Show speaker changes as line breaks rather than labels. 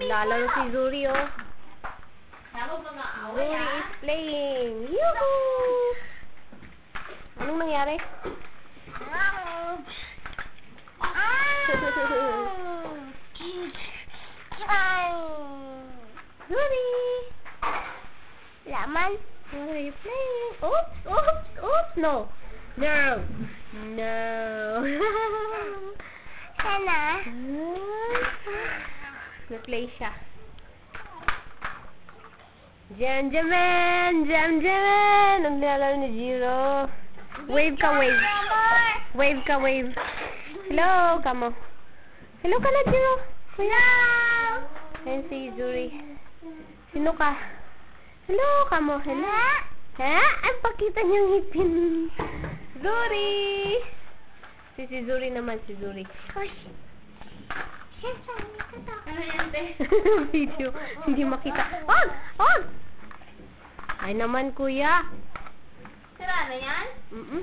Lalaro si Zuri, oh. Zuri is playing. Yoo-hoo! Anong nangyari? Zuri!
Laman?
What are you playing? Oops! Oops! Oops! No! No! No!
Sana?
Na-play siya. Jam-jaman! Jam-jaman! Ang nilalaro ni Jiro. Wave ka, wave. Wave ka, wave. Hello, kamo. Hello ka na, Jiro.
Hello!
Ayan si Zuri. Sino ka? Hello, kamo. Hello. Ha? Ang pakita niyang ngipin. Zuri! Si Zuri naman, si Zuri.
Gosh.
Ano yan, te? Video. Hindi makita. Wag! Wag! Ay naman, kuya.
Sira na yan?
Mm-mm.